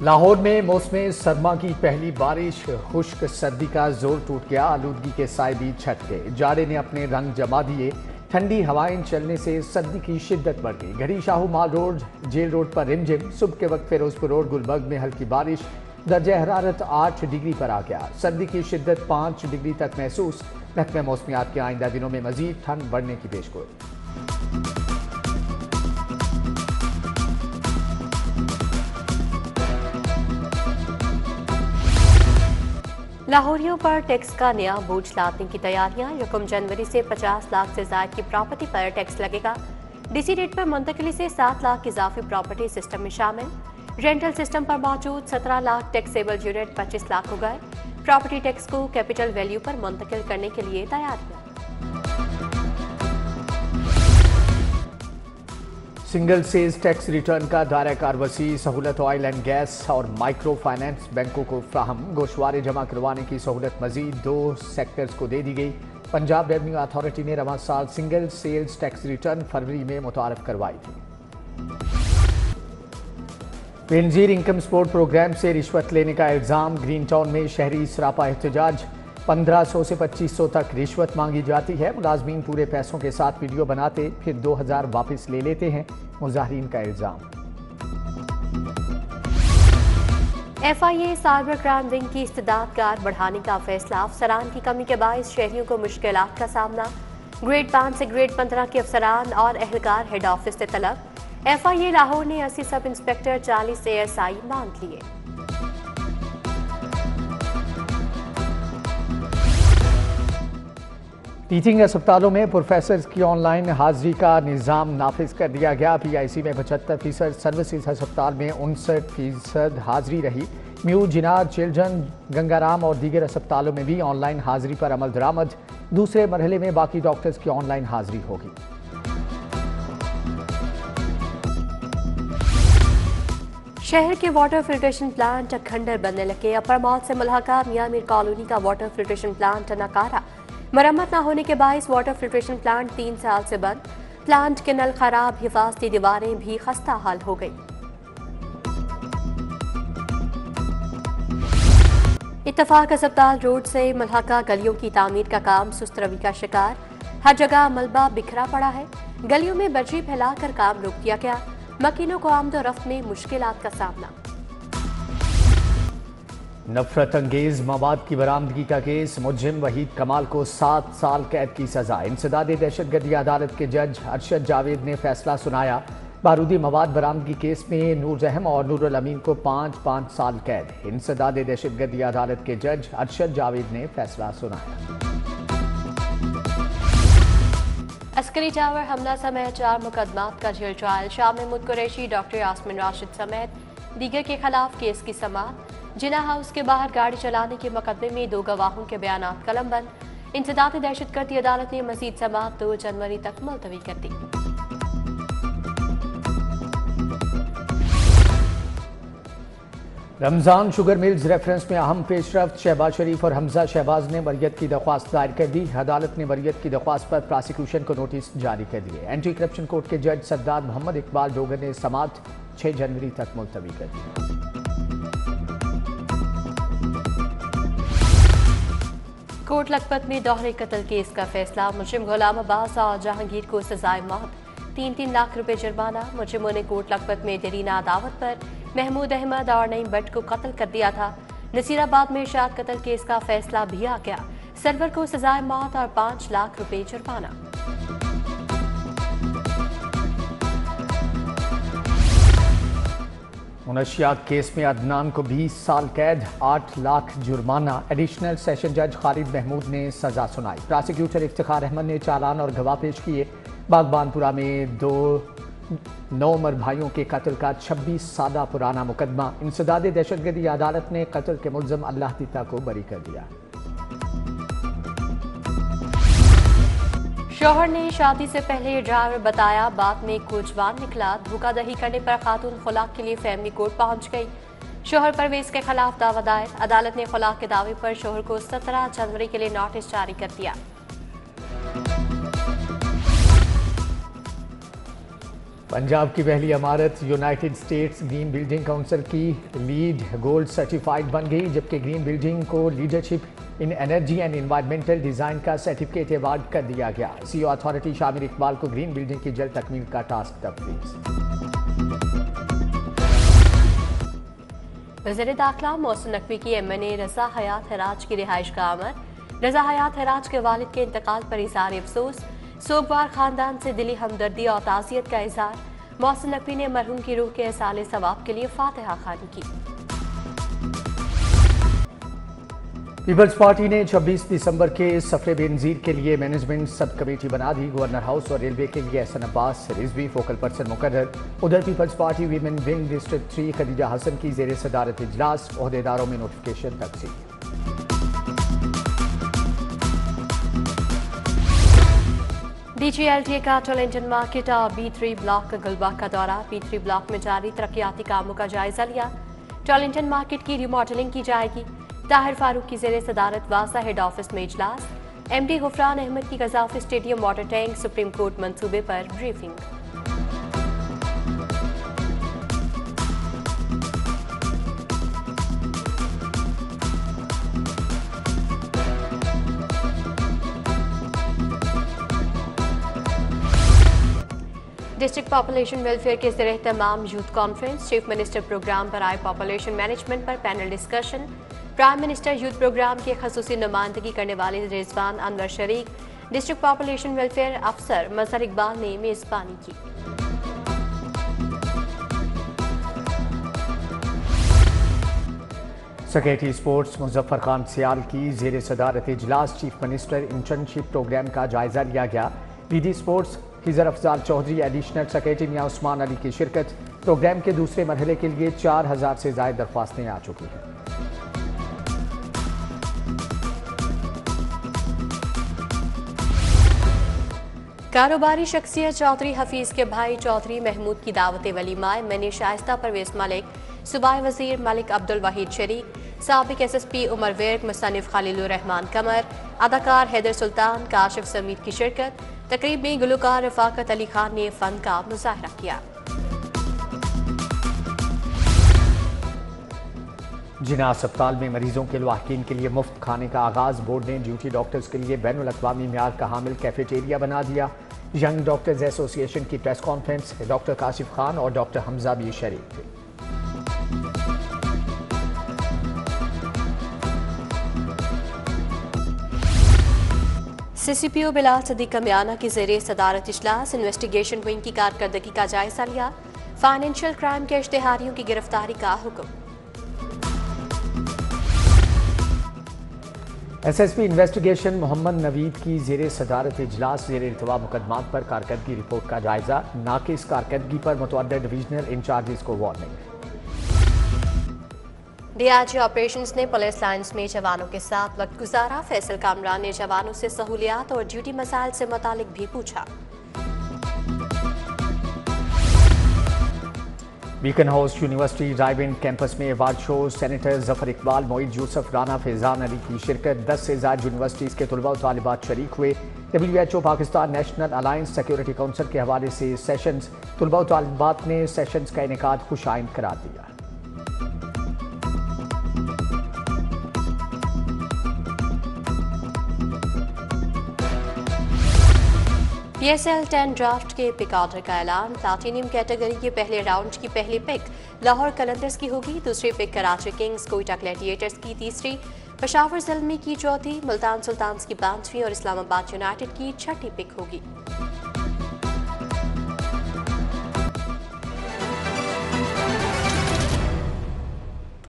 लाहौर में मौसम सरमा की पहली बारिश, खुश्क सर्दी का जोर टूट गया। आलूदगी के साए भी छट गए। जाड़े ने अपने रंग जमा दिए। ठंडी हवाएं चलने से सर्दी की शिद्दत बढ़ गई। घड़ी शाहू माल रोड, जेल रोड पर रिमझिम। सुबह के वक्त फिरोजपुर रोड, गुलबर्ग में हल्की बारिश। दर्जा हरारत 8 डिग्री पर आ गया। सर्दी की शिद्दत 5 डिग्री तक महसूस। महकमे मौसमियात के आइंदा दिनों में मजीद ठंड बढ़ने की पेशगोई। लाहौरियों पर टैक्स का नया बोझ लादने की तैयारियां। 1 जनवरी से 50 लाख से ज्यादा की प्रॉपर्टी पर टैक्स लगेगा। डीसी रेट पर मुंतकिली से 7 लाख इजाफी प्रॉपर्टी सिस्टम में शामिल। रेंटल सिस्टम पर मौजूद 17 लाख टैक्सेबल यूनिट 25 लाख हो गए। प्रॉपर्टी टैक्स को कैपिटल वैल्यू पर मुंतकिल करने के लिए तैयारियां। सिंगल सेल्स टैक्स रिटर्न का दायरा कार वसी। सहूलत ऑयल एंड गैस और माइक्रो फाइनेंस बैंकों को फ्राहम। गोशवारे जमा करवाने की सहूलत मजीद 2 सेक्टर्स को दे दी गई। पंजाब रेवेन्यू अथॉरिटी ने रवां साल सिंगल सेल्स टैक्स रिटर्न फरवरी में मुतारफ करवाई थी। बेनजीर इनकम सपोर्ट प्रोग्राम से रिश्वत लेने का इल्जाम। ग्रीन टाउन में शहरी सरापा एहतजाज। 1500 से 2500 तक रिश्वत मांगी जाती है। मुलाजमीन पूरे पैसों के साथ वीडियो बनाते फिर 2000 वापस ले लेते हैं, मुजाहिरीन का इल्जाम। FIA साइबर क्राइम विंग की इस्तेदादगार बढ़ाने का फैसला। अफसरान की कमी के बायस शहरियों को मुश्किलात का सामना। ग्रेड 5 से ग्रेड 15 के अफसरान और एहलकार हेड ऑफिस से तलब। FIA लाहौर ने 80 सब इंस्पेक्टर 40 ASI मांग लिए। टीचिंग अस्पतालों में प्रोफेसर की ऑनलाइन हाजिरी का निज़ाम नाफिज कर दिया गया। PIC में 75%, सर्विसेज अस्पताल में 59% हाजिरी रही। म्यू, जिनार, चिल्ड्रन, गंगाराम और दीगर अस्पतालों में भी ऑनलाइन हाजिरी पर अमल दरामद। दूसरे मरहले में बाकी डॉक्टर्स की ऑनलाइन हाजिरी होगी। शहर के वाटर फिल्ट्रेशन प्लांट खंडर बनने लगे। अपर मॉल से मुल्हका मियां मीर कॉलोनी का वाटर फिल्ट्रेशन प्लांट नकारा। मरम्मत न होने के बायस वाटर फिल्ट्रेशन प्लांट 3 साल से बंद। प्लांट के नल खराब, हिफाजती दीवारें भी खस्ता हाल हो गई। इत्तफाक अस्पताल रोड से मुल्हका गलियों की तामीर का काम सुस्त रवि का शिकार। हर जगह मलबा बिखरा पड़ा है। गलियों में बजरी फैलाकर काम रोक दिया गया। मकीनों को आमदोरफ्त में मुश्किलात का सामना। नफरत अंगेज मवाद की बरामदगी का केस। मुलजिम वहीद कमाल को 7 साल कैद की सजा। इंसदादे दहशतगर्दी अदालत के जज अरशद जावेद ने फैसला सुनाया। बारूदी मवाद बरामदगी केस में नूर रहम और नूरुल अमीन को 5-5 साल कैद। इंसदादे दहशतगर्दी अदालत के जज अरशद जावेद ने फैसला सुनाया। अस्करी टावर हमला समेत 4 मुकदमात का jail trial. Shah Mahmood Qureshi, doctor Yasmin Rashid समेत दीगर के खिलाफ केस की समाअत। जिना हाउस के बाहर गाड़ी चलाने के मुकदमे में 2 गवाहों के बयानात कलमबंद। इंसदाद दहशतगर्दी अदालत ने मजीद समाअत 2 जनवरी तक मुलतवी कर दी। रमजान शुगर मिल्स रेफरेंस में अहम पेशरफ्त। शहबाज शरीफ और हमजा शहबाज ने वरीयत की दरख्वास्त दायर कर दी। अदालत ने वरीयत की दरख्वास्त पर प्रोसिक्यूशन को नोटिस जारी कर दिए। एंटी करप्शन कोर्ट के जज सरदार मोहम्मद इकबाल डोगर ने समाअत 6 जनवरी तक मुलतवी कर दी। कोट लखपत में दोहरे कत्ल केस का फैसला। मुलजिम गुलाम अब्बास और जहांगीर को सजाए मौत। 3-3 लाख रुपए जुर्माना। मुलजिमों ने कोट लखपत में देरीना दावत पर महमूद अहमद और नईम भट्ट को कत्ल कर दिया था। नसीराबाद में इरशाद कत्ल केस का फैसला भी आ गया। सरवर को सजाए मौत और 5 लाख रुपए जुर्माना। मुनशियात केस में अदनान को 20 साल कैद, 8 लाख जुर्माना। एडिशनल सेशन जज खालिद महमूद ने सजा सुनाई। प्रोसिक्यूटर इफ्तिखार अहमद ने चालान और गवाह पेश किए। बागबानपुरा में 2 नौमर भाइयों के कत्ल का 26 साल पुराना मुकदमा। इंसदाद दहशतगर्दी अदालत ने कत्ल के मुलजिम अल्लाह तीता को बरी कर दिया। शौहर ने शादी से पहले ड्राइवर बताया, बाद में कोचवान निकला। धोखाधड़ी करने पर खातून खुलाक के लिए फैमिली कोर्ट पहुंच गई। शौहर परवेज के खिलाफ दावा दायर। अदालत ने खुलाक के दावे पर शौहर को 17 जनवरी के लिए नोटिस जारी कर दिया। पंजाब की पहली इमारत United states green building council की लीड गोल्ड सर्टिफाइड बन गई, जबकि ग्रीन बिल्डिंग को leadership in energy and environmental design का सर्टिफिकेट अवार्ड कर दिया गया। सीईओ अथॉरिटी शामिर इकबाल को ग्रीन बिल्डिंग की जल्द तकमील का टास्क तफवीज़। वज़ीर दाखिला मोहसिन नकवी की एमएनए रज़ा हयात हराज की रिहाइश का अमर। रज़ा हयात हराज के वालिद के इंतकाल पर इज़हार अफसोस, सोगवार खानदान से दिली हमदर्दी और ताज़ियत का इज़हार। मोहसिन नकवी ने मरहूम की रूह के इसाले सवाब के लिए फातिहा खानी की। पीपल्स पार्टी ने 26 दिसंबर के सफरे बेनजीर के लिए मैनेजमेंट सब कमेटी बना दी। गवर्नर हाउस और रेलवे के लिए एहसन अब्बास रिजवी फोकल पर्सन मुकर्रर। उधर Peoples Party women wing district 3 Khadija Hasan की जेर सदारत इजलास, ओहदेदारों में नोटिफिकेशन तकसीम। DGLTA का टॉरंटन मार्केट और B3 ब्लॉक का गुलबाग का दौरा। B3 ब्लॉक में जारी तरक्याती कामों का जायजा लिया। टॉरंटन मार्केट की रिमॉडलिंग की जाएगी। ताहिर फारूक की जेर सदारत वासा हेड ऑफिस में इजलास। MD गुफरान अहमद की Gaddafi stadium water tank supreme court मंसूबे पर ब्रीफिंग। डिस्ट्रिक्ट पॉपुलेशन वेलफेयर के ज़रिए तमाम youth conference. Chief minister program पर आए पॉपुलेशन मैनेजमेंट पर panel discussion. Prime minister youth program की खसूसी नुमाइंदगी करने वाले रिजवान अनवर शरीक। डिस्ट्रिक्ट पॉपुलेशन वेलफेयर अफसर मजहर इकबाल ने मेज़बानी की। सेक्रेटरी स्पोर्ट्स मुजफ्फर खान सियाल की जेर सदारत इजलास चीफ मिनिस्टर इंटर्नशिप प्रोग्राम का जायजा लिया गया। DD sports Hijar Afzal Chaudhry, additional secretary Mian Usman Ali की शिरकत। प्रोग्राम के दूसरे मरहले के लिए 4000 से ज्यादा दरख्वास्तें आ चुकी हैं। कारोबारी शख्सियत चौधरी हफीज के भाई चौधरी महमूद की दावत वलीमा मैंने शाइस्ता परवेज मलिक, सूबाई वजीर मलिक अब्दुल वहीद शरीक, साबिक SSP उमर वेर्क, मुसन्निफ खलीलुर रहमान कमर, अदाकार हैदर सुल्तान, काशिफ समीद की शिरकत। तकरीब में गुलकार रफाकत अली खान ने फन का मुजाहरा किया। जिना अस्पताल में मरीजों के लवाहकीन के लिए मुफ्त खाने का आगाज। बोर्ड ने ड्यूटी डॉक्टर्स के लिए बैनुल अक़वामी मियार का हामिल कैफेटेरिया बना दिया। यंग डॉक्टर्स एसोसिएशन की press conference, doctor Kashif Khan और डॉक्टर हमजा भी शरीक थे। CCPO बिलाल सदीक कमियाना की ज़रिए सदारत इजलास। इन्वेस्टिगेशन विंग की कारकर्दगी का जायजा लिया। फाइनेंशियल क्राइम के इश्तेहारियों की गिरफ्तारी का हुक्म। SSP इन्वेस्टिगेशन मोहम्मद नवीद की जेर सदारत इजलास। जेर इल्तवा मुकदमात पर कारकर्दगी रिपोर्ट का जायजा। नाकिस कारकर्दगी पर मुतअद्दिद डिवीजनल इंचार्जेस को वार्निंग। DIG ऑपरेशंस ने पुलिस लाइन्स में जवानों के साथ वक्त गुजारा। फैसल कामरान ने जवानों से सहूलियात और ड्यूटी मसाइल से मुतालिक भी पूछा। Beacon House University drive in campus में award show. Senator Zafar Iqbal, Moeed Yusuf, Rana Faizan Ali की शिरकत। 10 से ज्यादा यूनिवर्सिटीज़ के तलबा और तालिबात शरीक हुए। WHO Pakistan national alliance security council के हवाले से सेशंस। तलबा और तालिबात ने सेशंस का इनेकाद खुशाइंद करार दिया। PSL 10 ड्राफ्ट के पिक ऑर्डर का ऐलान। प्लाटिनियम कैटेगरी के पहले राउंड की पहली पिक लाहौर कलंदर्स की होगी। दूसरी pick Karachi Kings, Quetta Gladiators की तीसरी, पेशावर ज़ल्मी की चौथी, मुल्तान सुल्तान्स की 5वीं और इस्लामाबाद यूनाइटेड की 6ठी पिक होगी।